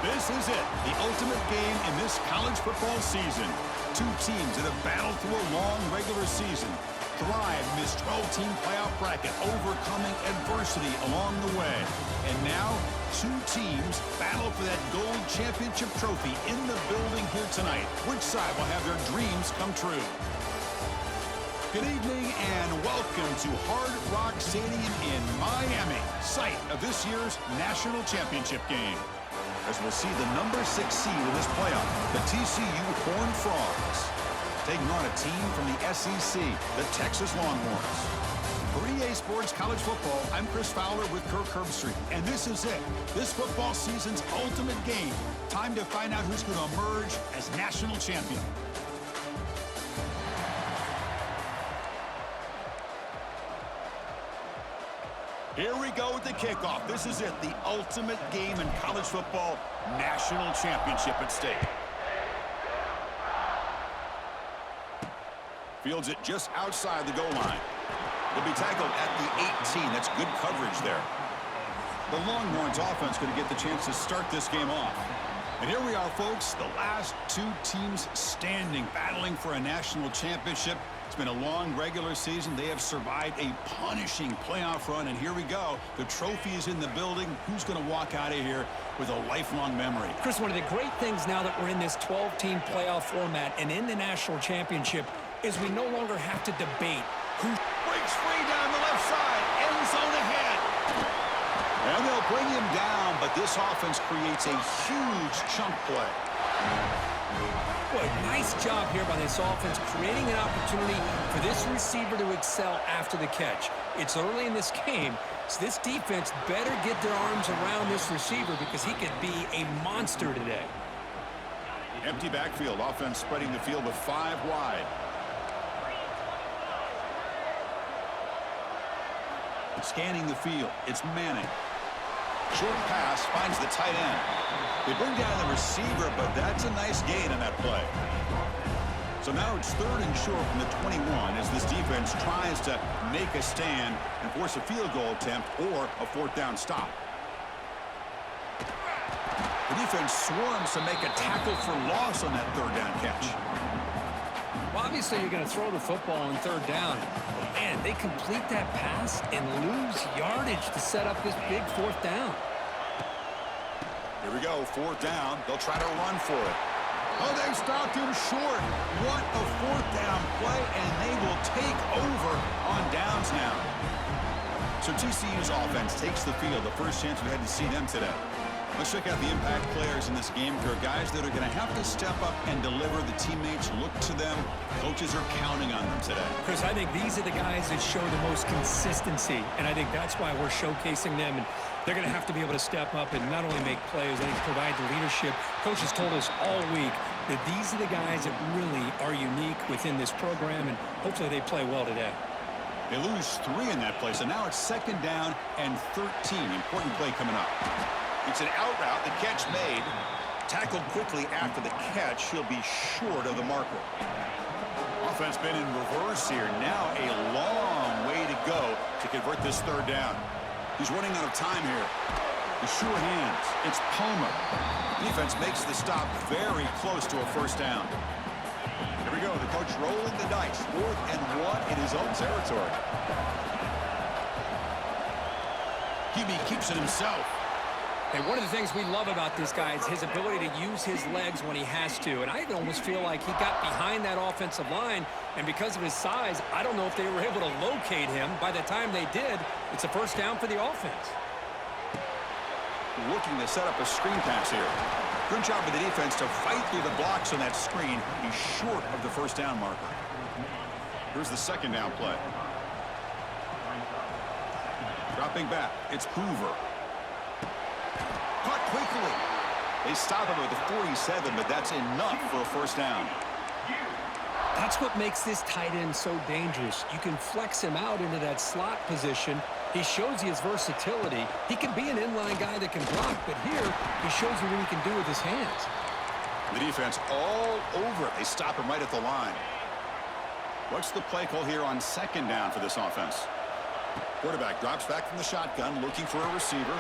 This is it, the ultimate game in this college football season. Two teams that have battled through a long regular season, thrived in this 12-team playoff bracket, overcoming adversity along the way. And now, two teams battle for that gold championship trophy in the building here tonight. Which side will have their dreams come true? Good evening and welcome to Hard Rock Stadium in Miami, site of this year's national championship game. As we'll see the number 6 seed in this playoff, the TCU Horned Frogs, taking on a team from the SEC, the Texas Longhorns. For EA Sports College Football, I'm Chris Fowler with Kirk Herbstreit, and this is it, this football season's ultimate game. Time to find out who's going to emerge as national champion. Here we go with the kickoff. This is it, the ultimate game in college football, national championship at stake. Fields it just outside the goal line. He'll be tackled at the 18. That's good coverage there. The Longhorns offense going to get the chance to start this game off. And here we are, folks, the last two teams standing, battling for a national championship. It's been a long regular season. They have survived a punishing playoff run, and here we go. The trophy is in the building. Who's going to walk out of here with a lifelong memory? Chris, one of the great things now that we're in this 12-team playoff format and in the national championship is we no longer have to debate who breaks free down the left side, end zone ahead. And they'll bring him down, but this offense creates a huge chunk play. Boy, nice job here by this offense, creating an opportunity for this receiver to excel after the catch. It's early in this game, so this defense better get their arms around this receiver because he could be a monster today. Empty backfield, offense spreading the field with 5 wide. Scanning the field, it's Manning. Short pass finds the tight end. They bring down the receiver, but that's a nice gain on that play. So now it's 3rd and short from the 21 as this defense tries to make a stand and force a field goal attempt or a 4th down stop. The defense swarms to make a tackle for loss on that 3rd down catch. Well, obviously, you're going to throw the football on 3rd down. Man, they complete that pass and lose yardage to set up this big 4th down. Here we go, 4th down. They'll try to run for it. Oh, they stopped him short. What a 4th down play, and they will take over on downs now. So TCU's offense takes the field. The first chance we had to see them today. Let's check out the impact players in this game. There are guys that are going to have to step up and deliver. The teammates look to them. Coaches are counting on them today. Chris, I think these are the guys that show the most consistency, and I think that's why we're showcasing them. And they're going to have to be able to step up and not only make plays, I think provide the leadership. Coaches told us all week that these are the guys that really are unique within this program, and hopefully they play well today. They lose 3 in that play, so now it's 2nd down and 13. Important play coming up. It's an out route, the catch made. Tackled quickly after the catch. He'll be short of the marker. Offense been in reverse here. Now a long way to go to convert this 3rd down. He's running out of time here. The sure hands. It's Palmer. Defense makes the stop very close to a 1st down. Here we go. The coach rolling the dice. 4th and 1 in his own territory. Hebe keeps it himself. And one of the things we love about this guy is his ability to use his legs when he has to. And I almost feel like he got behind that offensive line, and because of his size, I don't know if they were able to locate him. By the time they did, it's a 1st down for the offense. Looking to set up a screen pass here. Good job of the defense to fight through the blocks on that screen. He's short of the 1st down marker. Here's the 2nd down play. Dropping back, it's Hoover. Caught quickly. They stop him at the 47, but that's enough for a 1st down. That's what makes this tight end so dangerous. You can flex him out into that slot position. He shows you his versatility. He can be an inline guy that can block, but here he shows you what he can do with his hands. The defense all over it. They stop him right at the line. What's the play call here on 2nd down for this offense? Quarterback drops back from the shotgun, looking for a receiver.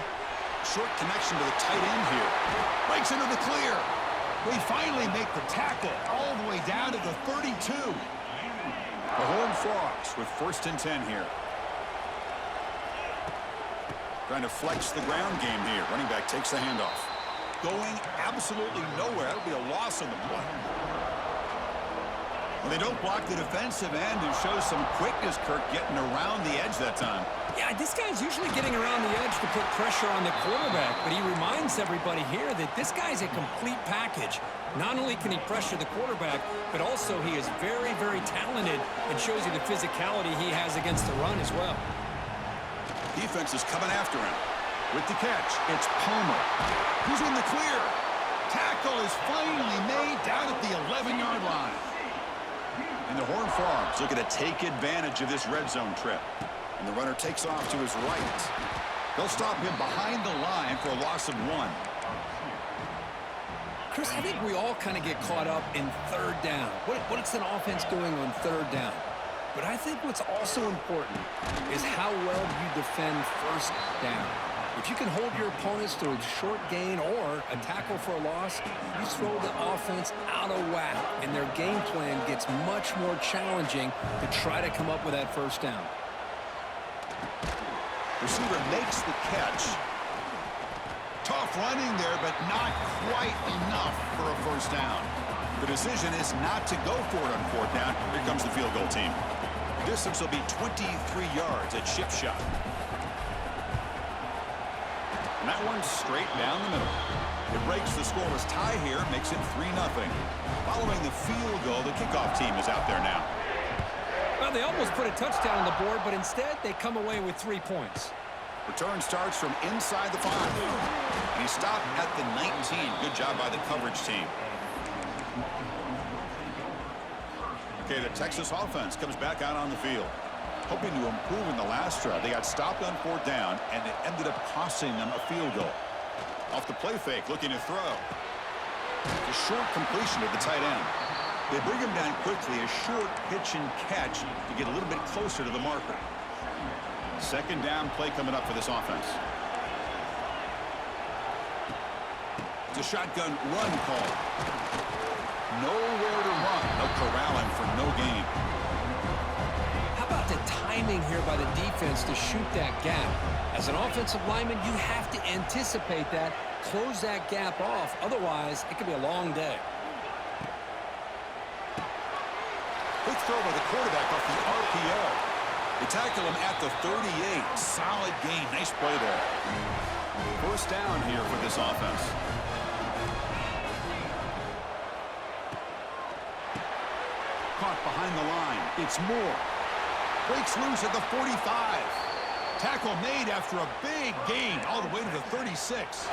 Short connection to the tight end here. Breaks into the clear. We finally make the tackle all the way down to the 32. The Horned Frogs with 1st and 10 here. Trying to flex the ground game here. Running back takes the handoff. Going absolutely nowhere. That'll be a loss on the play. Well, they don't block the defensive end, who shows some quickness, Kirk, getting around the edge that time. Yeah, this guy's usually getting around the edge to put pressure on the quarterback, but he reminds everybody here that this guy's a complete package. Not only can he pressure the quarterback, but also he is very, very talented and shows you the physicality he has against the run as well. Defense is coming after him. With the catch, it's Palmer. Who's in the clear? Tackle is finally made down at the 11-yard line. And the Horned Frogs looking to take advantage of this red zone trip. And the runner takes off to his right. They'll stop him behind the line for a loss of 1. Chris, I think we all kind of get caught up in 3rd down. What's an offense doing on 3rd down? But I think what's also important is how well you defend 1st down. If you can hold your opponents to a short gain or a tackle for a loss, you throw the offense out of whack, and their game plan gets much more challenging to try to come up with that 1st down. Receiver makes the catch. Tough running there, but not quite enough for a 1st down. The decision is not to go for it on 4th down. Here comes the field goal team. The distance will be 23 yards at chip shot. And that one's straight down the middle. It breaks the scoreless tie here, makes it 3-0. Following the field goal, the kickoff team is out there now. Well, they almost put a touchdown on the board, but instead they come away with 3 points. Return starts from inside the 5. And he stopped at the 19. Good job by the coverage team. Okay, the Texas offense comes back out on the field. Hoping to improve in the last drive. They got stopped on 4th down, and it ended up costing them a field goal. Off the play fake, looking to throw. A short completion to the tight end. They bring him down quickly, a short pitch and catch to get a little bit closer to the marker. 2nd down play coming up for this offense. It's a shotgun run call. Nowhere to run. No corralling for no gain. How about the timing here by the defense to shoot that gap? As an offensive lineman, you have to anticipate that, close that gap off. Otherwise, it could be a long day. Quick throw by the quarterback off the RPO. They tackle him at the 38. Solid gain. Nice play there. 1st down here for this offense. Caught behind the line. It's Moore. Breaks loose at the 45. Tackle made after a big gain all the way to the 36.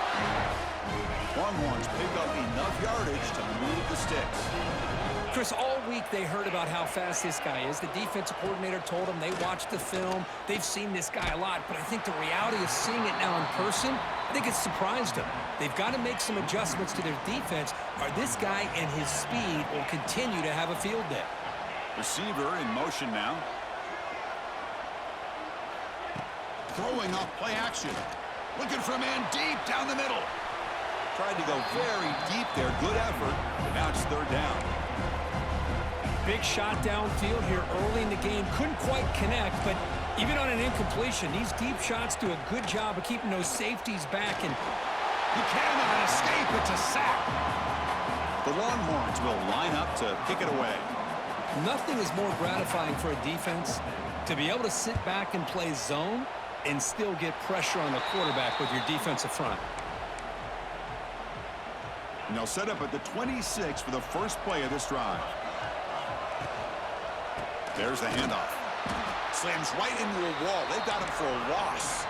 Longhorns pick up enough yardage to move the sticks. Chris, all week they heard about how fast this guy is. The defensive coordinator told them they watched the film. They've seen this guy a lot, but I think the reality of seeing it now in person, I think it's surprised them. They've got to make some adjustments to their defense, or this guy and his speed will continue to have a field day. Receiver in motion now. Throwing off play action. Looking for a man deep down the middle. Tried to go very deep there. Good effort. But now it's 3rd down. Big shot downfield here early in the game. Couldn't quite connect, but even on an incompletion, these deep shots do a good job of keeping those safeties back. And he cannot escape. It's a sack. The Longhorns will line up to kick it away. Nothing is more gratifying for a defense to be able to sit back and play zone and still get pressure on the quarterback with your defensive front. And they'll set up at the 26 for the first play of this drive. There's the handoff. Slams right into a wall. They've got him for a loss.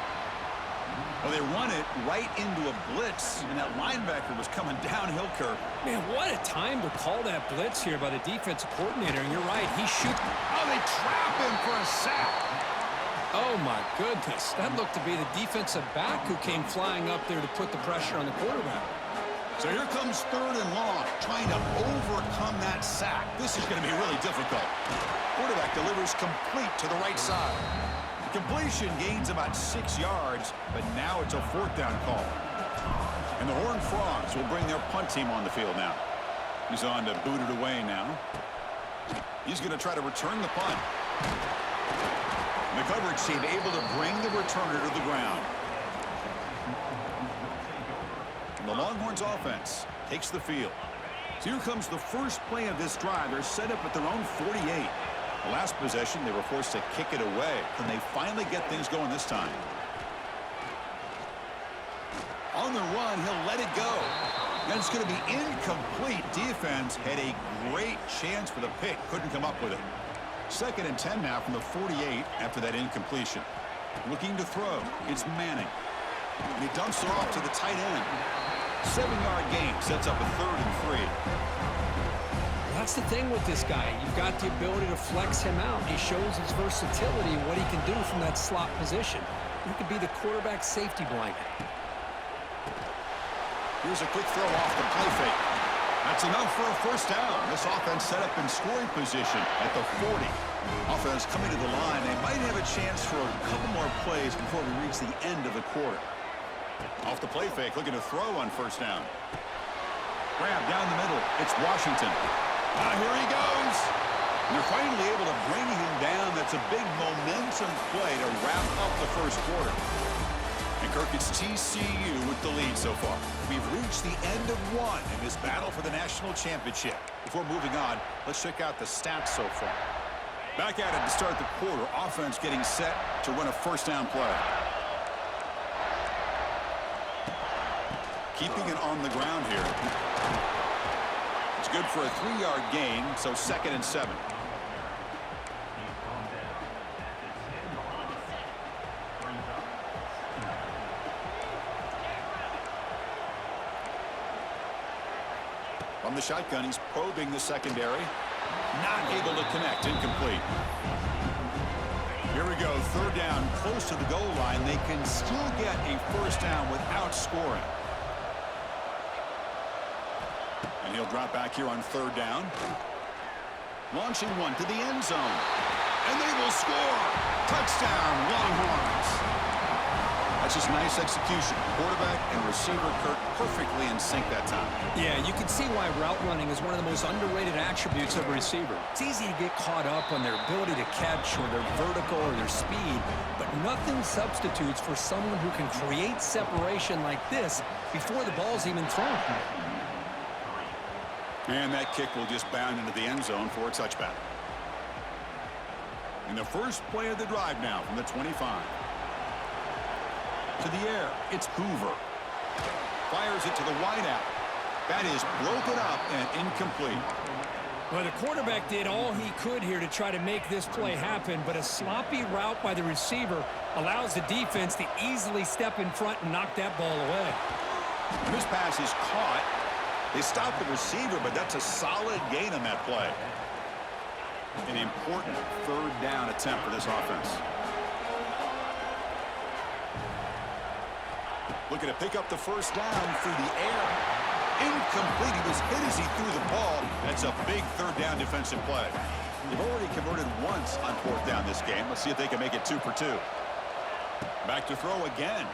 Well, they run it right into a blitz, and that linebacker was coming downhill, Kirk. Man, what a time to call that blitz here by the defensive coordinator. And you're right, he shoots. Oh, they trap him for a sack. Oh, my goodness. That looked to be the defensive back who came flying up there to put the pressure on the quarterback. So here comes 3rd and long, trying to overcome that sack. This is going to be really difficult. Quarterback delivers complete to the right side. completion gains about 6 yards, but now it's a 4th down call. And the Horned Frogs will bring their punt team on the field now. He's on to boot it away now. He's going to try to return the punt. And the coverage team able to bring the returner to the ground. And the Longhorns offense takes the field. So here comes the first play of this drive. They're set up at their own 48. The last possession, they were forced to kick it away. Can they finally get things going this time? On the run, he'll let it go. And it's going to be incomplete. Defense had a great chance for the pick. Couldn't come up with it. 2nd and 10 now from the 48 after that incompletion. Looking to throw. It's Manning. And he dumps it off to the tight end. 7-yard gain sets up a 3rd and 3. That's the thing with this guy. You've got the ability to flex him out. He shows his versatility and what he can do from that slot position. He could be the quarterback safety blanket. Here's a quick throw off the play fake. That's enough for a 1st down. This offense set up in scoring position at the 40. Offense coming to the line. They might have a chance for a couple more plays before we reach the end of the quarter. Off the play fake, looking to throw on 1st down. Grab down the middle. It's Washington. Here he goes. And they're finally able to bring him down. That's a big momentum play to wrap up the 1st quarter. And Kirk, it's TCU with the lead so far. We've reached the end of one in this battle for the national championship. Before moving on, let's check out the stats so far. Back at it to start the quarter. Offense getting set to run a 1st down play. Keeping it on the ground here. It's good for a 3-yard gain, so 2nd and 7. From the shotgun, he's probing the secondary. Not able to connect. Incomplete. Here we go. 3rd down, close to the goal line. They can still get a 1st down without scoring. And he'll drop back here on 3rd down. Launching one to the end zone. And they will score. Touchdown, Longhorns. That's just nice execution. Quarterback and receiver Kirk perfectly in sync that time. Yeah, you can see why route running is one of the most underrated attributes of a receiver. It's easy to get caught up on their ability to catch or their vertical or their speed, but nothing substitutes for someone who can create separation like this before the ball's even thrown. And that kick will just bound into the end zone for a touchback. In the first play of the drive now from the 25. To the air, it's Hoover. Fires it to the wideout. That is broken up and incomplete. Well, the quarterback did all he could here to try to make this play happen, but a sloppy route by the receiver allows the defense to easily step in front and knock that ball away. This pass is caught. They stop the receiver, but that's a solid gain on that play. An important 3rd down attempt for this offense. Looking to pick up the 1st down through the air. Incomplete. He was hit as he threw the ball. That's a big 3rd down defensive play. They've already converted once on 4th down this game. Let's see if they can make it 2 for 2. Back to throw again.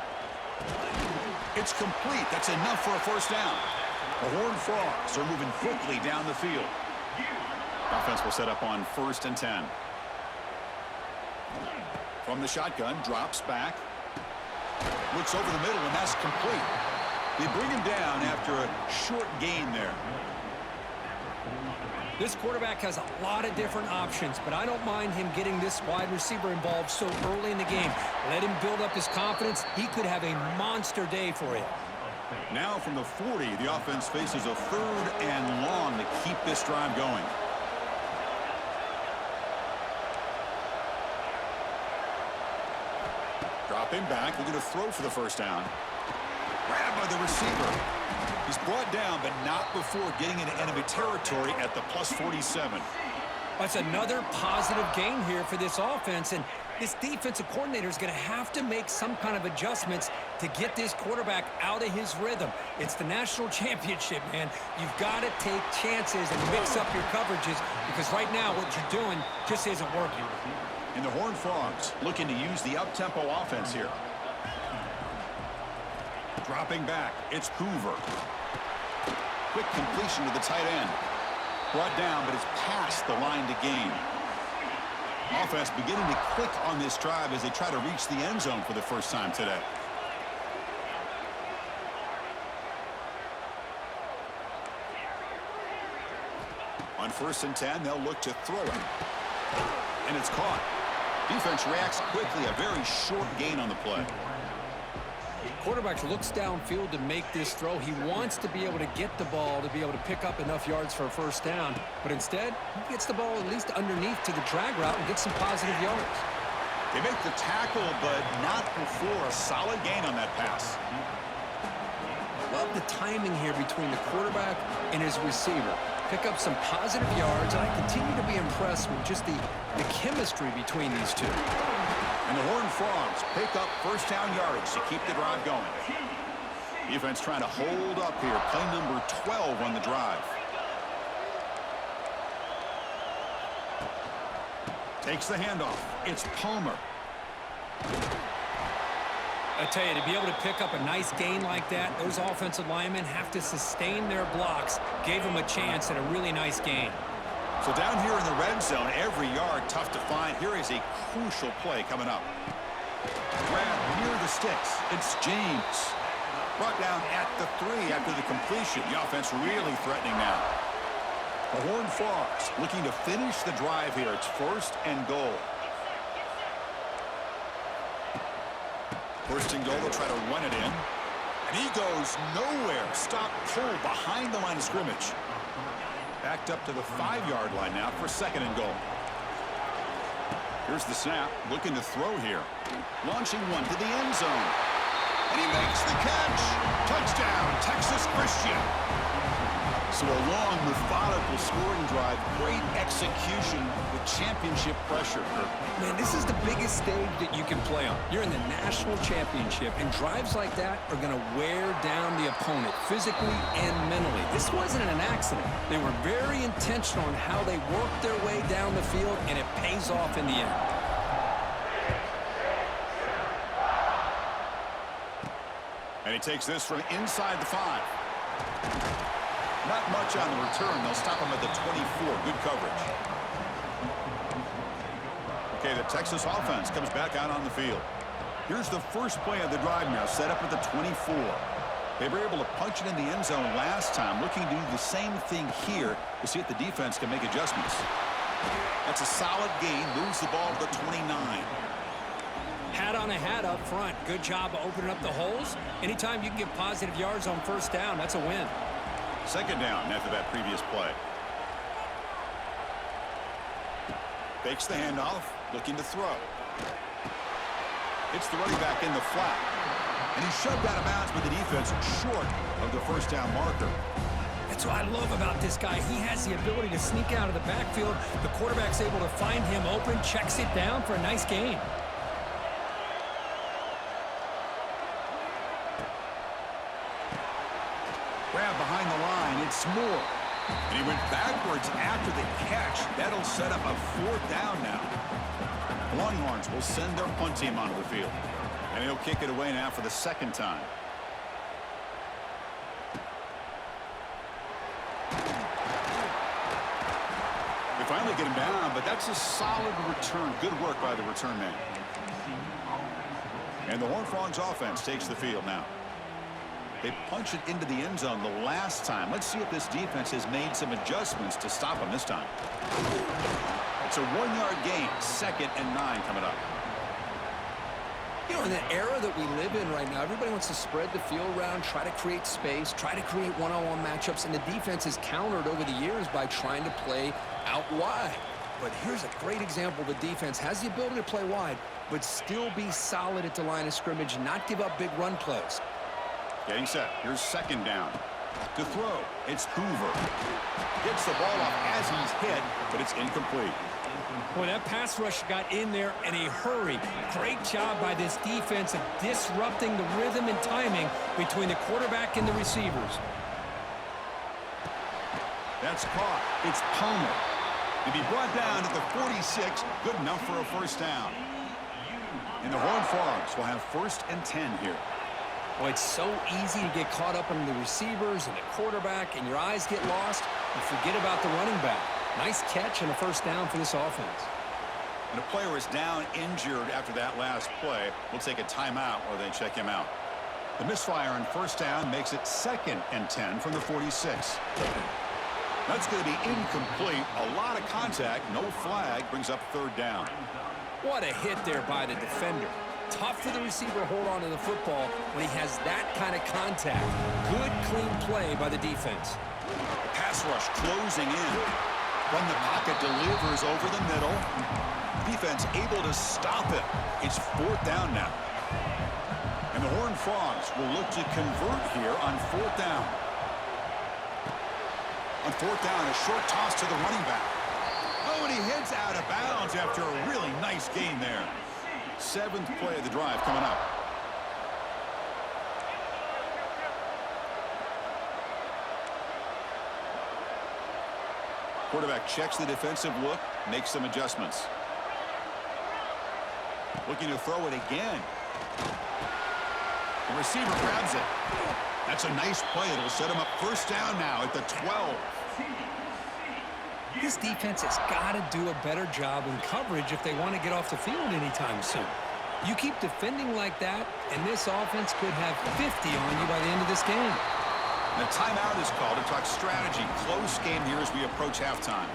It's complete. That's enough for a 1st down. The Horned Frogs are moving quickly down the field. Offense will set up on 1st and 10. From the shotgun, drops back. Looks over the middle, and that's complete. They bring him down after a short gain there. This quarterback has a lot of different options, but I don't mind him getting this wide receiver involved so early in the game. Let him build up his confidence. He could have a monster day for you. Now from the 40, the offense faces a 3rd and long to keep this drive going. Dropping back, looking to throw for the 1st down. Grabbed by the receiver. He's brought down, but not before getting into enemy territory at the +47. That's another positive gain here for this offense, and this defensive coordinator is going to have to make some kind of adjustments to get this quarterback out of his rhythm. It's the national championship, man. You've got to take chances and mix up your coverages because right now what you're doing just isn't working. And the Horned Frogs looking to use the up-tempo offense here. Dropping back, it's Hoover. Quick completion to the tight end. Brought down, but it's past the line to gain. Offense beginning to click on this drive as they try to reach the end zone for the first time today. On 1st and 10, they'll look to throw it. And it's caught. Defense reacts quickly, a very short gain on the play. Quarterback looks downfield to make this throw. He wants to be able to get the ball to be able to pick up enough yards for a first down. But instead, he gets the ball at least underneath to the drag route and gets some positive yards. They make the tackle, but not before a solid gain on that pass. Love the timing here between the quarterback and his receiver. Pick up some positive yards, and I continue to be impressed with just the chemistry between these two. And the Horned Frogs pick up first down yardage to keep the drive going. Defense trying to hold up here. Play number 12 on the drive. Takes the handoff. It's Palmer. I tell you, to be able to pick up a nice gain like that, those offensive linemen have to sustain their blocks. Gave them a chance at a really nice gain. So down here in the red zone, every yard tough to find. Here is a crucial play coming up. Grab near the sticks. It's James. Brought down at the 3 after the completion. The offense really threatening now. The Horned Frogs looking to finish the drive here. It's 1st and goal. 1st and goal, they'll try to run it in. And he goes nowhere. Stop pull behind the line of scrimmage. Backed up to the 5-yard line now for 2nd and goal. Here's the snap. Looking to throw here. Launching one to the end zone. And he makes the catch. Touchdown, Texas Christian. So a long, methodical scoring drive. Great execution with championship pressure. Man, this is the biggest stage that you can play on. You're in the national championship, and drives like that are going to wear down the opponent physically and mentally. This wasn't an accident. They were very intentional in how they worked their way down the field, and it pays off in the end. And he takes this from inside the 5. Not much on the return. They'll stop him at the 24. Good coverage. Okay, the Texas offense comes back out on the field. Here's the first play of the drive now, set up at the 24. They were able to punch it in the end zone last time, looking to do the same thing here to see if the defense can make adjustments. That's a solid gain, moves the ball to the 29. Hat on a hat up front. Good job of opening up the holes. Anytime you can get positive yards on first down, that's a win. 2nd down after that previous play. Fakes the handoff, looking to throw. It's the running back in the flat. And he's shoved out of bounds by the defense short of the first down marker. That's what I love about this guy. He has the ability to sneak out of the backfield. The quarterback's able to find him open, checks it down for a nice gain. Grab behind the line, it's Moore. And he went backwards after the catch. That'll set up a 4th down now. Longhorns will send their punt team onto the field. And he'll kick it away now for the 2nd time. They finally get him down, but that's a solid return. Good work by the return man. And the Horned Frogs offense takes the field now. They punch it into the end zone the last time. Let's see if this defense has made some adjustments to stop them this time. It's a 1-yard gain. 2nd and 9 coming up. You know, in the era that we live in right now, everybody wants to spread the field around, try to create space, try to create one-on-one matchups, and the defense has countered over the years by trying to play out wide. But here's a great example. The defense has the ability to play wide, but still be solid at the line of scrimmage, not give up big run plays. Getting set. Here's 2nd down. To throw, it's Hoover. Gets the ball off as he's hit, but it's incomplete. Boy, that pass rush got in there in a hurry. Great job by this defense of disrupting the rhythm and timing between the quarterback and the receivers. That's caught. It's Palmer. To be brought down at the 46, good enough for a first down. And the Horned Frogs will have 1st and 10 here. Well, it's so easy to get caught up in the receivers and the quarterback, and your eyes get lost. You forget about the running back. Nice catch and a first down for this offense. And a player is down injured after that last play. We'll take a timeout or they check him out. The misfire on first down makes it 2nd and 10 from the 46. That's going to be incomplete. A lot of contact. No flag. Brings up 3rd down. What a hit there by the defender. Tough for the receiver to hold on to the football when he has that kind of contact. Good, clean play by the defense. The pass rush closing in. From the pocket, delivers over the middle. Defense able to stop it. It's 4th down now. And the Horned Frogs will look to convert here on 4th down. On 4th down, a short toss to the running back. Oh, and he heads out of bounds after a really nice gain there. 7th play of the drive coming up. Quarterback checks the defensive look, makes some adjustments. Looking to throw it again. The receiver grabs it. That's a nice play. It'll set him up 1st down now at the 12. This defense has got to do a better job in coverage if they want to get off the field anytime soon. You keep defending like that, and this offense could have 50 on you by the end of this game. And a timeout is called to talk strategy. Close game here as we approach halftime.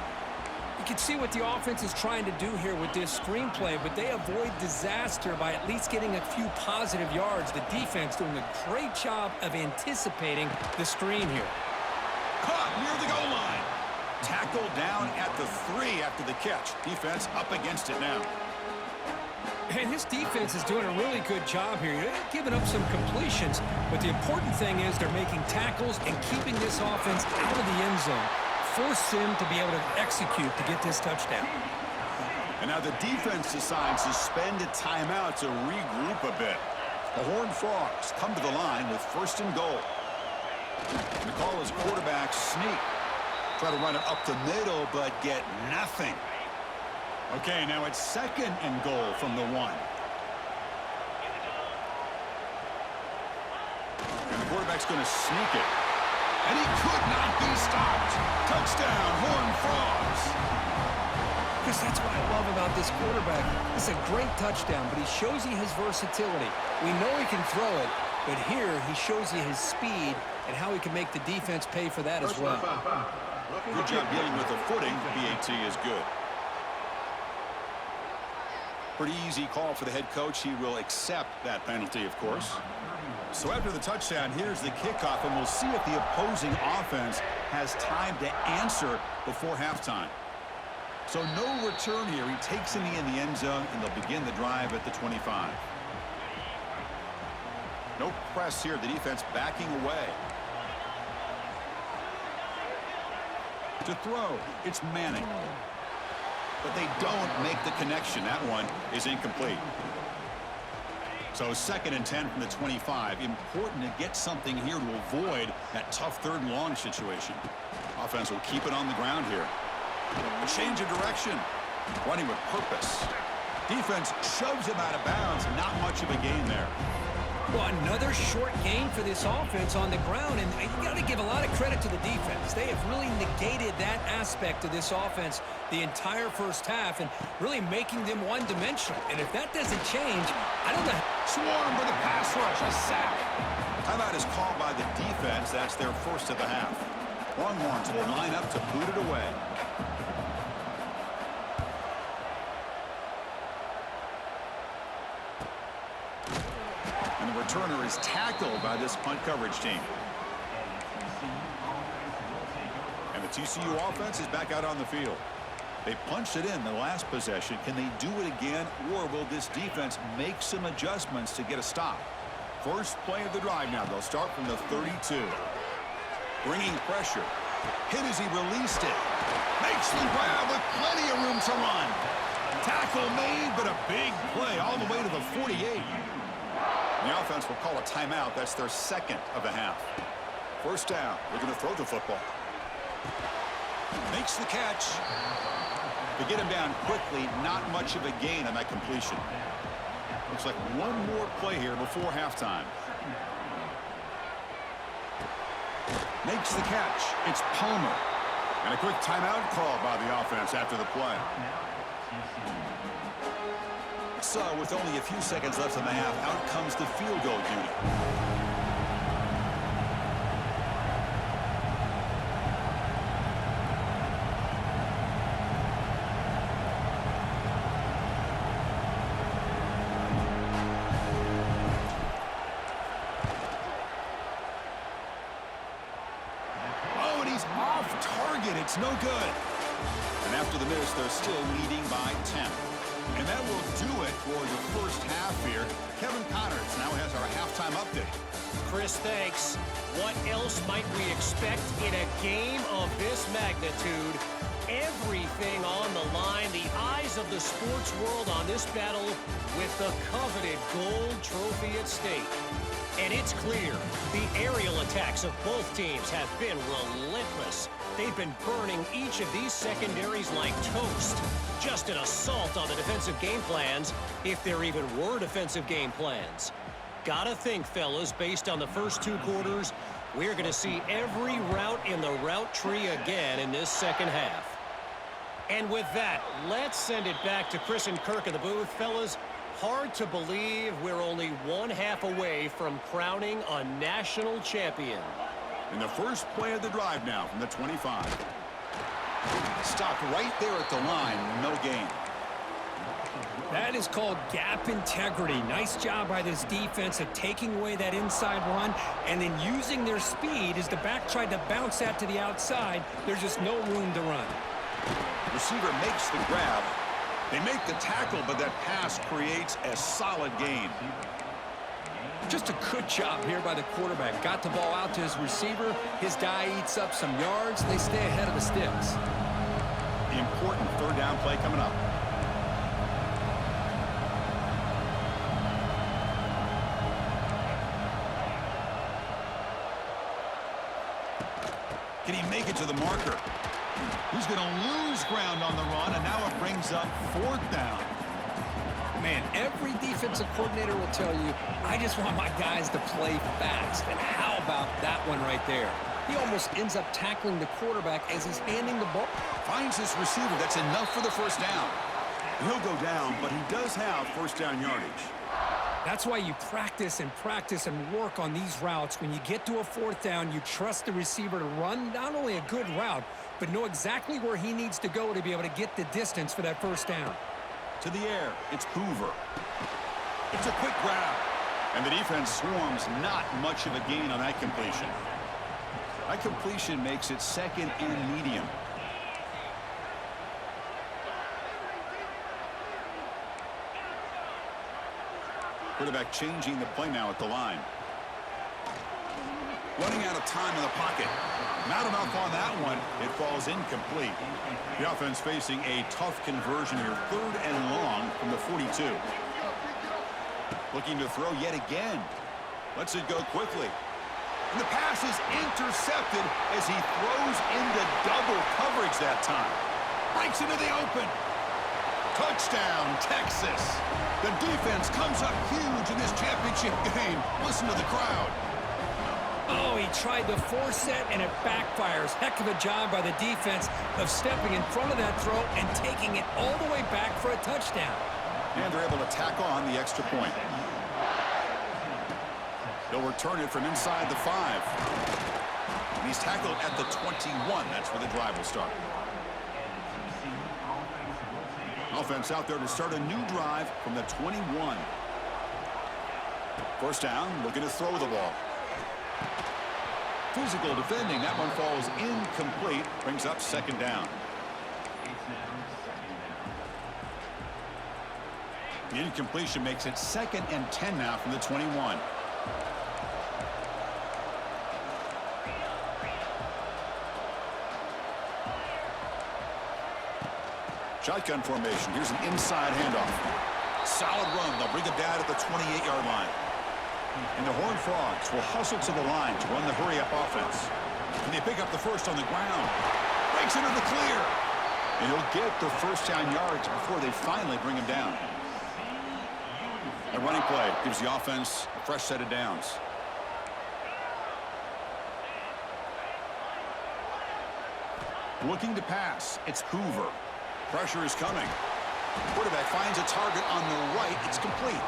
You can see what the offense is trying to do here with this screenplay, but they avoid disaster by at least getting a few positive yards. The defense doing a great job of anticipating the screen here. Caught near the goal line. Tackled down at the 3 after the catch. Defense up against it now. And his defense is doing a really good job here. They're giving up some completions, but the important thing is they're making tackles and keeping this offense out of the end zone. Force him to be able to execute to get this touchdown. And now the defense decides to spend a timeout to regroup a bit. The Horned Frogs come to the line with 1st and goal. And the call is quarterback sneak. Try to run it up the middle, but get nothing. Okay, now it's 2nd and goal from the 1. And the quarterback's going to sneak it. And he could not be stopped. Touchdown, Horned Frogs. Chris, that's what I love about this quarterback. It's a great touchdown, but he shows you his versatility. We know he can throw it, but here he shows you his speed and how he can make the defense pay for that as well. Good job dealing with the footing. BAT is good. Pretty easy call for the head coach. He will accept that penalty, of course. So after the touchdown, here's the kickoff, and we'll see if the opposing offense has time to answer before halftime. So no return here. He takes him in the end zone, and they'll begin the drive at the 25. No press here. The defense backing away. To throw, it's Manning. But they don't make the connection. That one is incomplete. So 2nd and 10 from the 25. Important to get something here to avoid that tough 3rd and long situation. Offense will keep it on the ground here. A change of direction. Running with purpose. Defense shoves him out of bounds. Not much of a gain there. Well, another short gain for this offense on the ground, and you got to give a lot of credit to the defense. They have really negated that aspect of this offense the entire first half and really making them one-dimensional. And if that doesn't change, I don't know. Swarm for the pass rush, a sack. Timeout is called by the defense. That's their 1st of the half. Longhorns will line up to boot it away. And the returner is tackled by this punt coverage team. And the TCU offense is back out on the field. They punched it in the last possession. Can they do it again, or will this defense make some adjustments to get a stop? First play of the drive now. They'll start from the 32. Bringing pressure. Hit as he released it. Makes the grab with plenty of room to run. Tackle made, but a big play all the way to the 48. The offense will call a timeout. That's their 2nd of the half. First down. They're going to throw the football. Makes the catch. To get him down quickly, not much of a gain on that completion. Looks like one more play here before halftime. Makes the catch. It's Palmer. And a quick timeout called by the offense after the play. So, with only a few seconds left in the half, out comes the field goal unit. It's no good. And after the miss, they're still leading by 10. And that will do it for the first half here. Kevin Connors now has our halftime update. Chris, thanks. What else might we expect in a game of this magnitude? Everything on the line. The eyes of the sports world on this battle with the coveted gold trophy at stake. And it's clear the aerial attacks of both teams have been relentless. They've been burning each of these secondaries like toast. Just an assault on the defensive game plans, if there even were defensive game plans. Gotta think, fellas, based on the first two quarters, we're going to see every route in the route tree again in this second half. And with that, let's send it back to Chris and Kirk in the booth. Fellas, hard to believe we're only one half away from crowning a national champion. In the first play of the drive now from the 25. Stopped right there at the line. No gain. That is called gap integrity. Nice job by this defense of taking away that inside run and then using their speed as the back tried to bounce that to the outside. There's just no room to run. Receiver makes the grab. They make the tackle, but that pass creates a solid gain. Just a good job here by the quarterback. Got the ball out to his receiver. His guy eats up some yards. They stay ahead of the sticks. Important third down play coming up. Can he make it to the marker? He's going to lose ground on the run, and now it brings up fourth down. Man, every defensive coordinator will tell you, I just want my guys to play fast. And how about that one right there? He almost ends up tackling the quarterback as he's handing the ball. Finds his receiver. That's enough for the first down. He'll go down, but he does have first down yardage. That's why you practice and work on these routes. When you get to a fourth down, you trust the receiver to run not only a good route, but know exactly where he needs to go to be able to get the distance for that first down. To the air, it's Hoover. It's a quick grab. And the defense swarms, not much of a gain on that completion. That completion makes it second and medium. Quarterback changing the play now at the line. Running out of time in the pocket. Not enough on that one. It falls incomplete. The offense facing a tough conversion here. Third and long from the 42. Looking to throw yet again. Lets it go quickly. And the pass is intercepted as he throws into double coverage that time. Breaks into the open. Touchdown, Texas. The defense comes up huge in this championship game. Listen to the crowd. Oh, he tried to force it, and it backfires. Heck of a job by the defense of stepping in front of that throw and taking it all the way back for a touchdown. And they're able to tack on the extra point. They'll return it from inside the 5. And he's tackled at the 21. That's where the drive will start. Offense out there to start a new drive from the 21. First down, looking to throw the ball. Physical defending. That one falls incomplete. Brings up second down. The incompletion makes it second and 10 now from the 21. Shotgun formation. Here's an inside handoff. Solid run. They'll bring it down at the 28-yard line. And the Horned Frogs will hustle to the line to run the hurry-up offense. And they pick up the first on the ground. Breaks into the clear. And he'll get the first down yards before they finally bring him down. A running play gives the offense a fresh set of downs. Looking to pass. It's Hoover. Pressure is coming. Quarterback finds a target on the right. It's complete.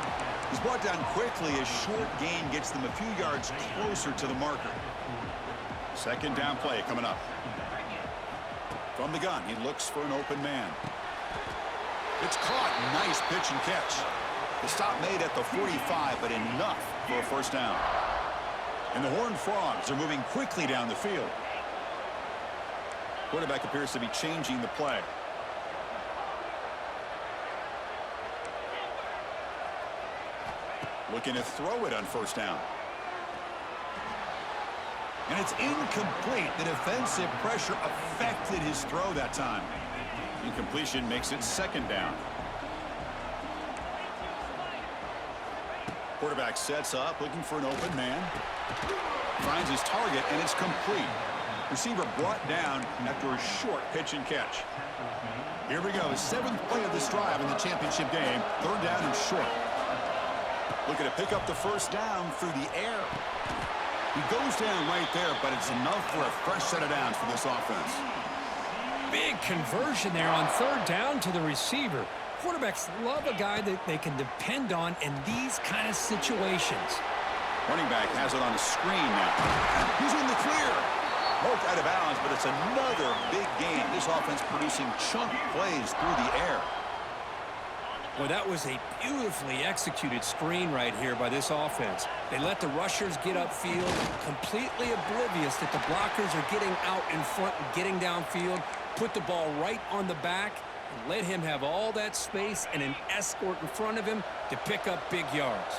He's brought down quickly. A short gain gets them a few yards closer to the marker. Second down play coming up. From the gun, he looks for an open man. It's caught. Nice pitch and catch. The stop made at the 45, but enough for a first down. And the Horned Frogs are moving quickly down the field. Quarterback appears to be changing the play. Looking to throw it on first down. And it's incomplete. The defensive pressure affected his throw that time. Incompletion makes it second down. Quarterback sets up, looking for an open man. Finds his target, and it's complete. Receiver brought down after a short pitch and catch. Here we go. Seventh play of this drive in the championship game. Third down and short. Looking to pick up the first down through the air. He goes down right there, but it's enough for a fresh set of downs for this offense. Big conversion there on third down to the receiver. Quarterbacks love a guy that they can depend on in these kind of situations. Running back has it on the screen now. He's in the clear. Poked out of bounds, but it's another big game. This offense producing chunk plays through the air. Well, that was a beautifully executed screen right here by this offense. They let the rushers get upfield, completely oblivious that the blockers are getting out in front and getting downfield, put the ball right on the back, and let him have all that space and an escort in front of him to pick up big yards.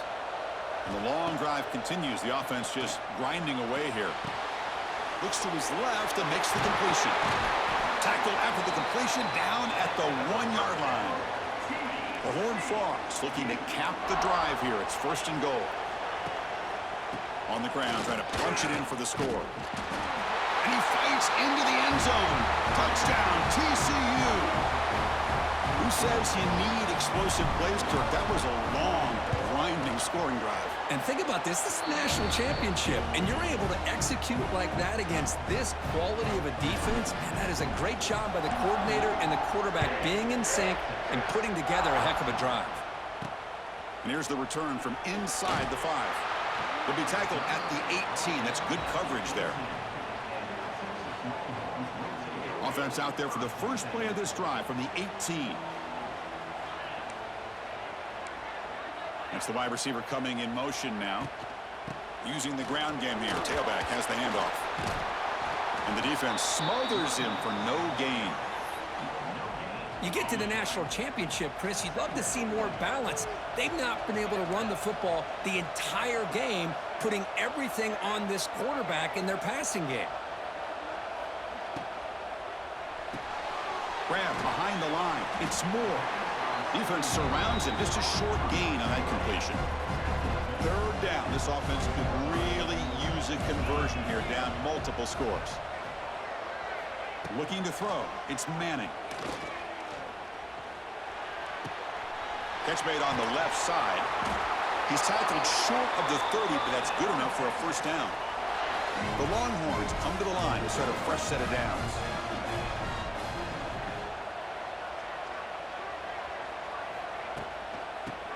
And the long drive continues. The offense just grinding away here. Looks to his left and makes the completion. Tackle after the completion down at the 1-yard line. The Horned Frogs looking to cap the drive here. It's first and goal. On the ground, trying to punch it in for the score. And he fights into the end zone. Touchdown, TCU. Who says you need explosive plays, Kirk? That was a long, grinding scoring drive. And think about this. This is a national championship, and you're able to execute like that against this quality of a defense. Man, that is a great job by the coordinator and the quarterback being in sync and putting together a heck of a drive. And here's the return from inside the 5. He'll be tackled at the 18. That's good coverage there. Offense out there for the first play of this drive from the 18. That's the wide receiver coming in motion now. Using the ground game here. Tailback has the handoff. And the defense smothers him for no gain. You get to the national championship, Chris, you'd love to see more balance. They've not been able to run the football the entire game, putting everything on this quarterback in their passing game. Grab behind the line. It's Moore. Defense surrounds him. Just a short gain on that completion. Third down. This offense could really use a conversion here, down multiple scores. Looking to throw. It's Manning. Catch made on the left side. He's tackled short of the 30, but that's good enough for a first down. The Longhorns come to the line to start a fresh set of downs.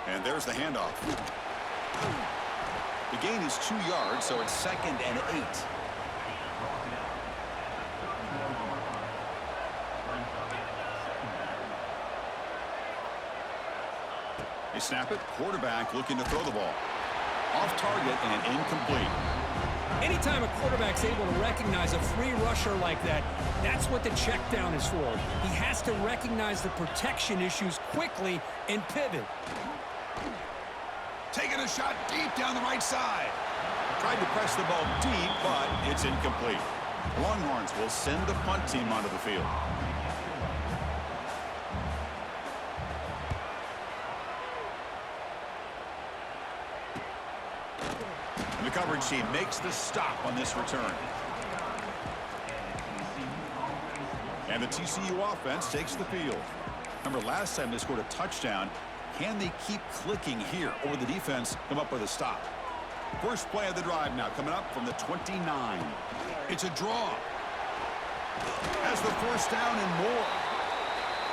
And there's the handoff. The gain is 2 yards, so it's 2nd and 8. They snap it. Quarterback looking to throw the ball. Off target and incomplete. Anytime a quarterback's able to recognize a free rusher like that, that's what the check down is for. He has to recognize the protection issues quickly and pivot. Taking a shot deep down the right side. Tried to press the ball deep, but it's incomplete. Longhorns will send the punt team onto the field. And the coverage team makes the stop on this return. And the TCU offense takes the field. Remember, last time they scored a touchdown. Can they keep clicking here, or will the defense come up with a stop? First play of the drive now coming up from the 29. It's a draw. Has the first down and more.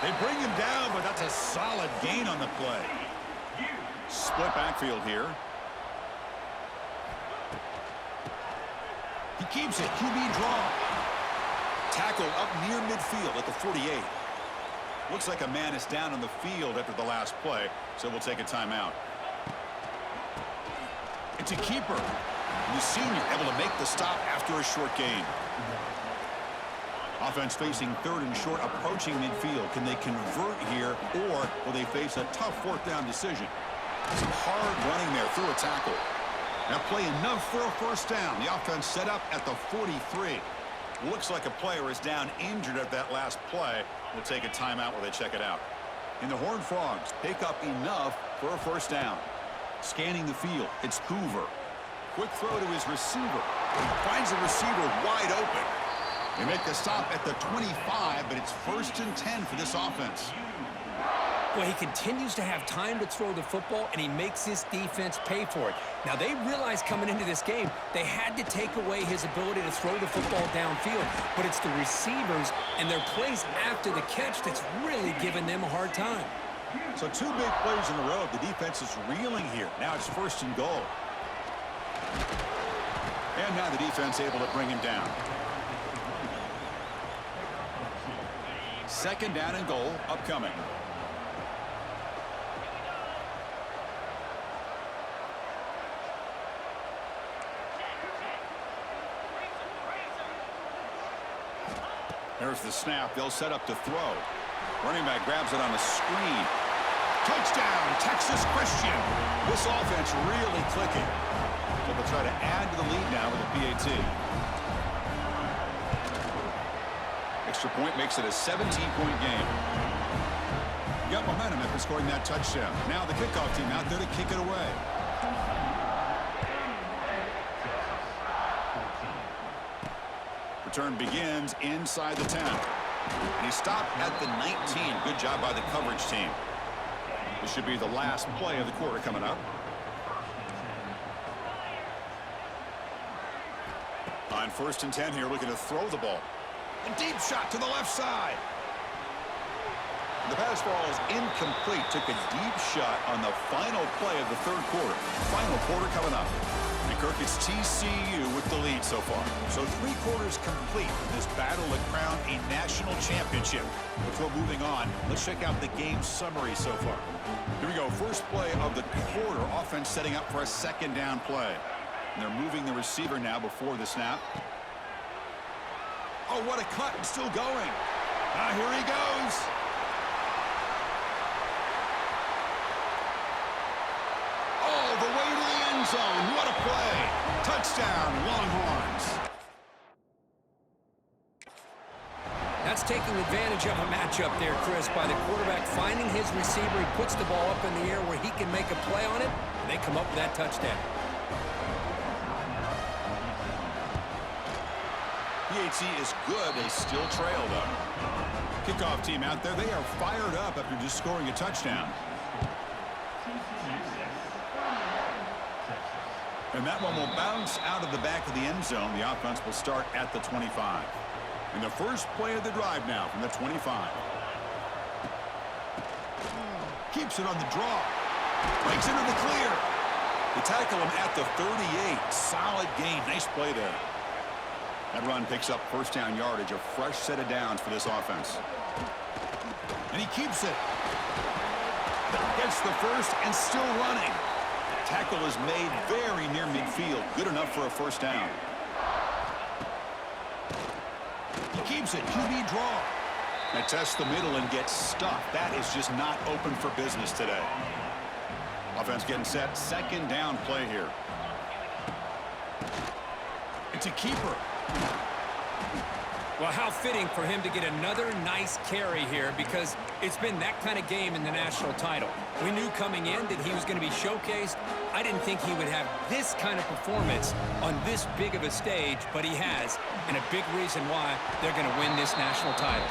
They bring him down, but that's a solid gain on the play. Split backfield here. He keeps it. QB draw. Tackle up near midfield at the 48. Looks like a man is down on the field after the last play, so we'll take a timeout. It's a keeper. And the senior able to make the stop after a short gain. Offense facing third and short, approaching midfield. Can they convert here, or will they face a tough fourth down decision? Some hard running there through a tackle. That play enough for a first down. The offense set up at the 43. Looks like a player is down injured at that last play. We'll take a timeout while they check it out. And the Horned Frogs pick up enough for a first down. Scanning the field, it's Hoover. Quick throw to his receiver. He finds the receiver wide open. They make the stop at the 25, but it's 1st and 10 for this offense. Well, he continues to have time to throw the football, and he makes his defense pay for it. Now, they realized coming into this game they had to take away his ability to throw the football downfield, but it's the receivers and their plays after the catch that's really giving them a hard time. So 2 big plays in a row. The defense is reeling here. Now it's 1st and goal. And now the defense able to bring him down. 2nd down and goal upcoming. There's the snap. They'll set up to throw. Running back grabs it on a screen. Touchdown, Texas Christian. This offense really clicking. So they'll try to add to the lead now with a PAT. Extra point makes it a 17-point game. You got momentum after scoring that touchdown. Now the kickoff team out there to kick it away. Return begins inside the 10. And he stopped at the 19. Good job by the coverage team. This should be the last play of the quarter coming up. On 1st and 10 here, looking to throw the ball. A deep shot to the left side. The pass ball is incomplete. Took a deep shot on the final play of the 3rd quarter. Final quarter coming up. And Kirk, it's TCU with the lead so far. So 3 quarters complete in this battle to crown a national championship. Before moving on, let's check out the game summary so far. Here we go. First play of the quarter. Offense setting up for a 2nd down play. And they're moving the receiver now before the snap. Oh, what a cut. And still going. Here he goes. Oh, the way to the end zone. What a play. Touchdown, Longhorns. That's taking advantage of a matchup there, Chris, by the quarterback finding his receiver. He puts the ball up in the air where he can make a play on it, and they come up with that touchdown. PAT is good. They still trail, though. Kickoff team out there. They are fired up after just scoring a touchdown. And that one will bounce out of the back of the end zone. The offense will start at the 25. And the first play of the drive now from the 25. Keeps it on the draw. Breaks into the clear. They tackle him at the 38. Solid gain. Nice play there. That run picks up 1st down yardage. A fresh set of downs for this offense. And he keeps it. Gets the first and still running. Tackle is made very near midfield. Good enough for a 1st down. He keeps it. QB draw. Now tests the middle and gets stuffed. That is just not open for business today. Offense getting set. 2nd down play here. It's a keeper. Well, how fitting for him to get another nice carry here, because it's been that kind of game in the national title. We knew coming in that he was going to be showcased. I didn't think he would have this kind of performance on this big of a stage, but he has, and a big reason why they're going to win this national title.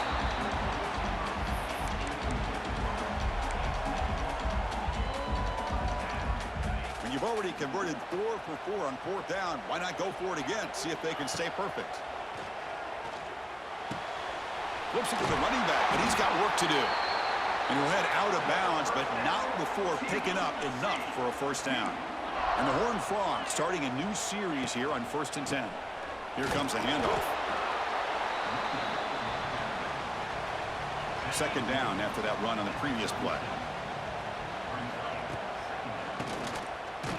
When you've already converted 4 for 4 on 4th down, why not go for it again? See if they can stay perfect. Flips it to the running back, but he's got work to do. And he'll head out of bounds, but not before picking up enough for a first down. And the Horned Frogs starting a new series here on 1st and 10. Here comes the handoff. Second down after that run on the previous play.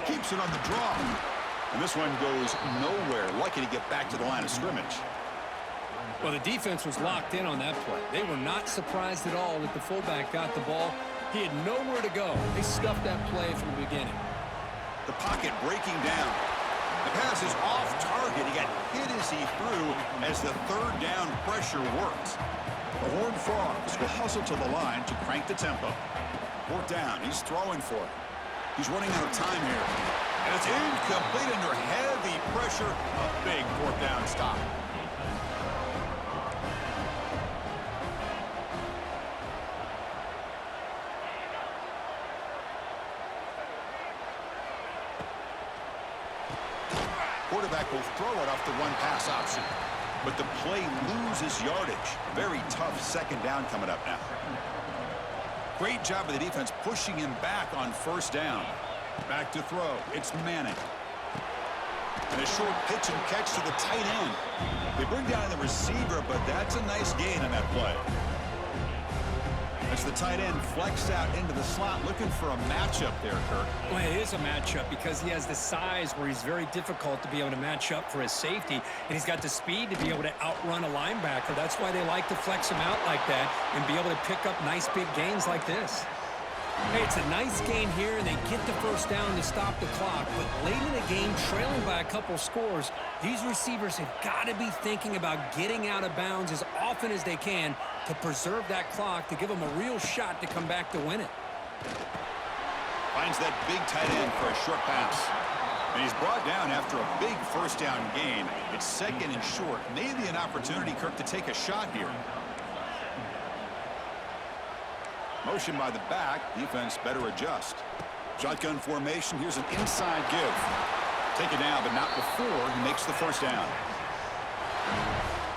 Keeps it on the draw. And this one goes nowhere. Lucky to get back to the line of scrimmage. Well, the defense was locked in on that play. They were not surprised at all that the fullback got the ball. He had nowhere to go. They stuffed that play from the beginning. The pocket breaking down. The pass is off target. He got hit as he threw as the 3rd down pressure worked. The Horned Frogs will hustle to the line to crank the tempo. 4th down. He's throwing for it. He's running out of time here. And it's incomplete under heavy pressure. A big 4th down stop. Quarterback will throw it off the one-pass option. But the play loses yardage. Very tough 2nd down coming up now. Great job of the defense pushing him back on 1st down. Back to throw. It's Manning. And a short pitch and catch to the tight end. They bring down the receiver, but that's a nice gain on that play. As the tight end flexed out into the slot, looking for a matchup there, Kirk. Well, it is a matchup because he has the size where he's very difficult to be able to match up for his safety, and he's got the speed to be able to outrun a linebacker. That's why they like to flex him out like that and be able to pick up nice big gains like this. Hey, it's a nice gain here, and they get the 1st down to stop the clock. But late in the game, trailing by a couple scores, these receivers have got to be thinking about getting out of bounds as often as they can to preserve that clock, to give them a real shot to come back to win it. Finds that big tight end for a short pass. And he's brought down after a big 1st down gain. It's 2nd and short. Maybe an opportunity, Kirk, to take a shot here. Motion by the back. Defense better adjust. Shotgun formation. Here's an inside give. Take it down, but not before he makes the 1st down.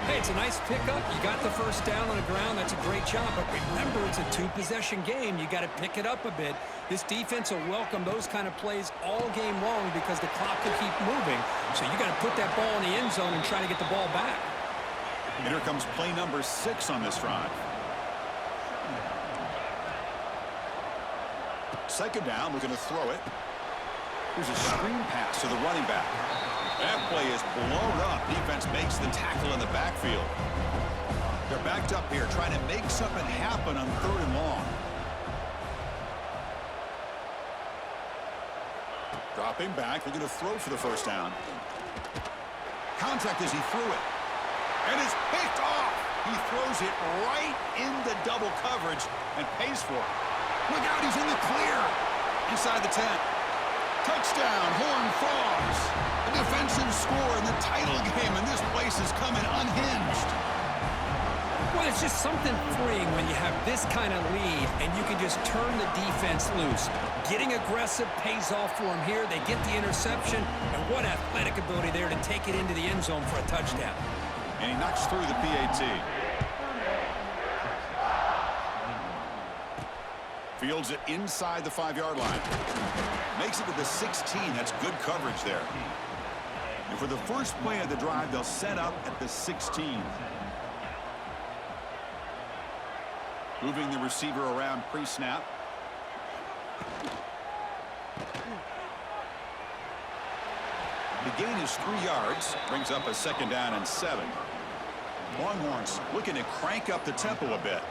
Hey, it's a nice pickup. You got the 1st down on the ground. That's a great job. But remember, it's a 2-possession game. You got to pick it up a bit. This defense will welcome those kind of plays all game long because the clock will keep moving. So you got to put that ball in the end zone and try to get the ball back. And here comes play number 6 on this drive. 2nd down, looking to throw it. Here's a screen pass to the running back. That play is blown up. Defense makes the tackle in the backfield. They're backed up here, trying to make something happen on 3rd and long. Dropping back, looking to throw for the 1st down. Contact as he threw it. And it's picked off. He throws it right into double coverage and pays for it. Look out, he's in the clear. Inside the 10. Touchdown, Horned Frogs. A defensive score in the title game, and this place is coming unhinged. Well, it's just something freeing when you have this kind of lead and you can just turn the defense loose. Getting aggressive pays off for them here. They get the interception, and what athletic ability there to take it into the end zone for a touchdown. And he knocks through the PAT. Fields it inside the 5-yard line. Makes it to the 16. That's good coverage there. And for the first play of the drive, they'll set up at the 16. Moving the receiver around pre-snap. The gain is 3 yards. Brings up a 2nd down and 7. Longhorns looking to crank up the tempo a bit.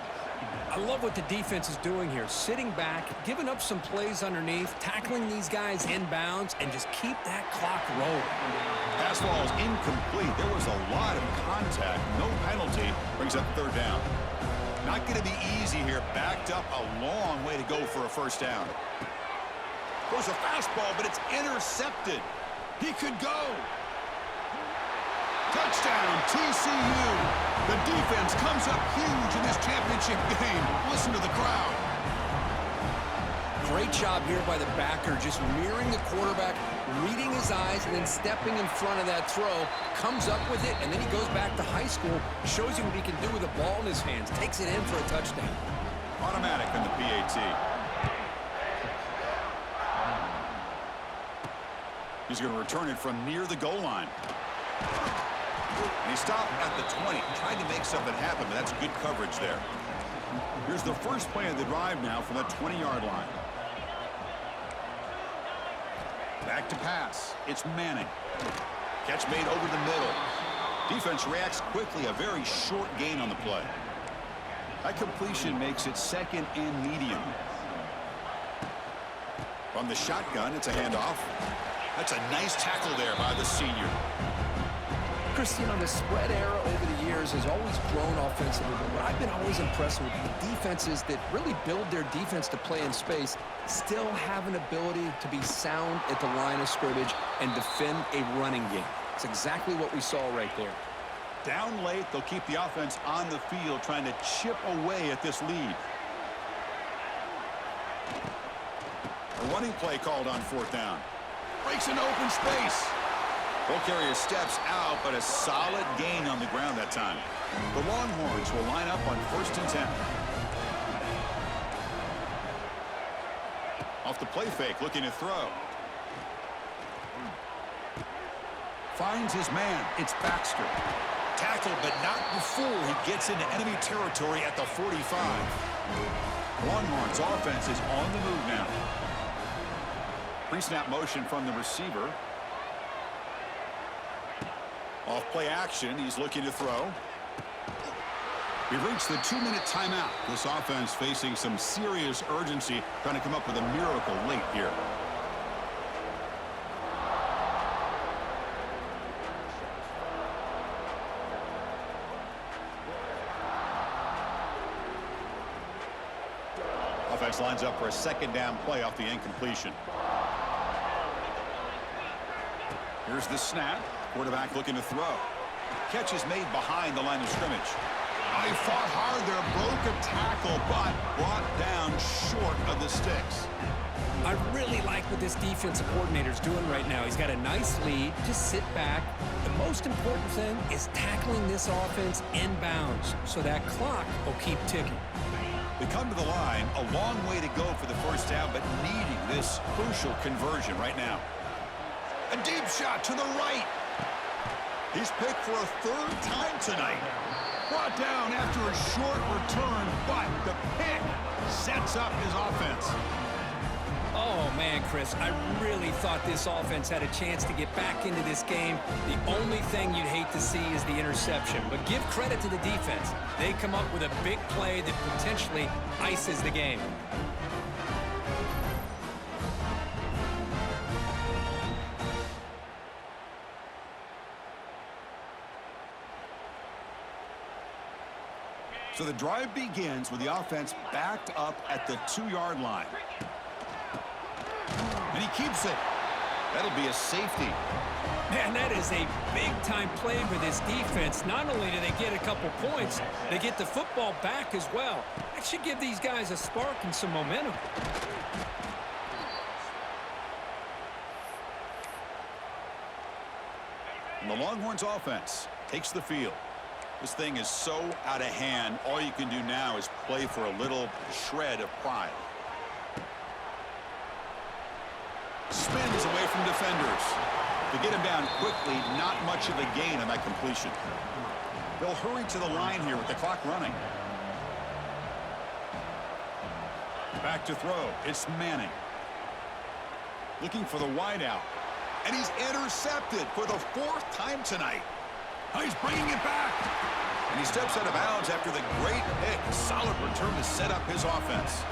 I love what the defense is doing here. Sitting back, giving up some plays underneath, tackling these guys inbounds, and just keep that clock rolling. Pass ball is incomplete. There was a lot of contact. No penalty. Brings up third down. Not going to be easy here. Backed up a long way to go for a first down. Goes a fastball, but it's intercepted. He could go. Touchdown, TCU. The defense comes up huge in this championship game. Listen to the crowd. Great job here by the backer, just mirroring the quarterback, reading his eyes, and then stepping in front of that throw, comes up with it, and then he goes back to high school, shows you what he can do with the ball in his hands, takes it in for a touchdown. Automatic in the PAT. He's going to return it from near the goal line. And he stopped at the 20, trying to make something happen, but that's good coverage there. Here's the first play of the drive now from the 20-yard line. Back to pass. It's Manning. Catch made over the middle. Defense reacts quickly. A very short gain on the play. That completion makes it second and medium. From the shotgun, it's a handoff. That's a nice tackle there by the senior. Chris, the spread era over the years has always grown offensively, but what I've been always impressed with the defenses that really build their defense to play in space still have an ability to be sound at the line of scrimmage and defend a running game. It's exactly what we saw right there. Down late, they'll keep the offense on the field trying to chip away at this lead. A running play called on fourth down. Breaks into open space. Ball carrier steps out, but a solid gain on the ground that time. The Longhorns will line up on 1st and 10. Off the play fake, looking to throw. Finds his man. It's Baxter. Tackled, but not before he gets into enemy territory at the 45. Longhorns offense is on the move now. Pre-snap motion from the receiver. Off play action, he's looking to throw. We've reached the 2-minute timeout. This offense facing some serious urgency, trying to come up with a miracle late here. Offense lines up for a second down play off the incompletion. Here's the snap. Quarterback looking to throw. Catch is made behind the line of scrimmage. Oh, he fought hard there, broke a tackle, but brought down short of the sticks. I really like what this defensive coordinator's doing right now. He's got a nice lead. Just sit back. The most important thing is tackling this offense inbounds so that clock will keep ticking. They come to the line, a long way to go for the first down, but needing this crucial conversion right now. A deep shot to the right. He's picked for a third time tonight. Brought down after a short return, but the pick sets up his offense. Oh, man, Chris, I really thought this offense had a chance to get back into this game. The only thing you'd hate to see is the interception. But give credit to the defense. They come up with a big play that potentially ices the game. So the drive begins with the offense backed up at the 2-yard line. And he keeps it. That'll be a safety. Man, that is a big-time play for this defense. Not only do they get a couple points, they get the football back as well. That should give these guys a spark and some momentum. And the Longhorns offense takes the field. This thing is so out of hand, all you can do now is play for a little shred of pride. Spins away from defenders. To get him down quickly, not much of a gain on that completion. They'll hurry to the line here with the clock running. Back to throw. It's Manning. Looking for the wideout. And he's intercepted for the 4th time tonight. Oh, he's bringing it back. And he steps out of bounds after the great pick. Solid return to set up his offense.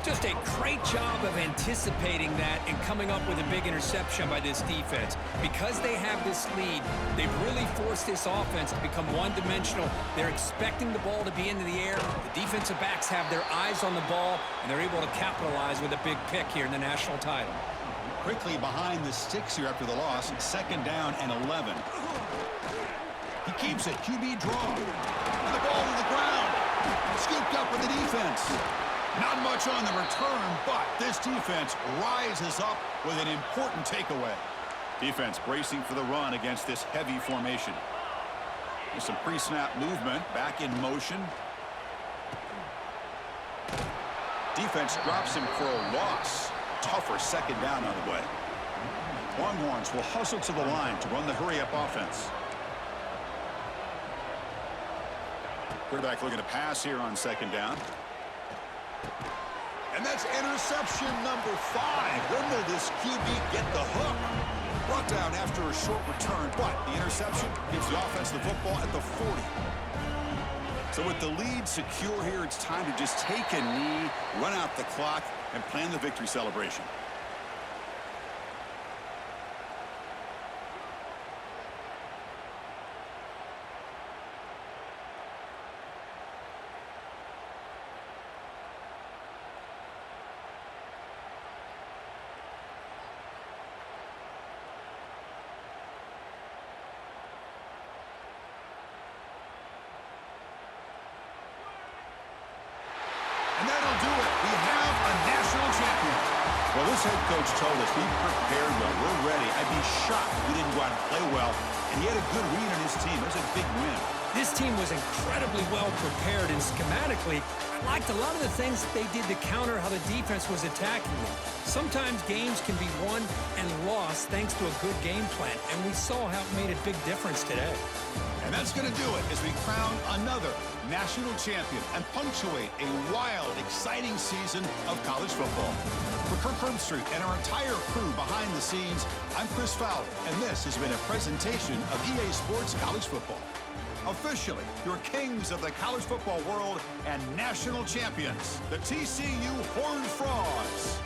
Just a great job of anticipating that and coming up with a big interception by this defense. Because they have this lead, they've really forced this offense to become one-dimensional. They're expecting the ball to be into the air. The defensive backs have their eyes on the ball, and they're able to capitalize with a big pick here in the national title. Quickly behind the sticks here after the loss. 2nd down and 11. He keeps it. QB draw. And the ball to the ground. Scooped up with the defense. Not much on the return, but this defense rises up with an important takeaway. Defense bracing for the run against this heavy formation. There's some pre-snap movement. Back in motion. Defense drops him for a loss. Tougher 2nd down on the way. Longhorns will hustle to the line to run the hurry-up offense. Quarterback looking to pass here on 2nd down. And that's interception number 5. When will this QB get the hook? Brought down after a short return, but the interception gives the offense the football at the 40. So with the lead secure here, it's time to just take a knee, run out the clock, and plan the victory celebration. And that'll do it. We have a national champion. Well, this head coach told us we prepared well. We're ready. I'd be shocked if we didn't go out and play well. And he had a good read on his team. It was a big win. This team was incredibly well prepared, and schematically, I liked a lot of the things that they did to counter how the defense was attacking them. Sometimes games can be won and lost thanks to a good game plan, and we saw how it made a big difference today. And that's going to do it as we crown another national champion and punctuate a wild, exciting season of college football. For Kirk Herbstreit and our entire crew behind the scenes, I'm Chris Fowler, and this has been a presentation of EA Sports College Football. Officially, your kings of the college football world and national champions, the TCU Horned Frogs.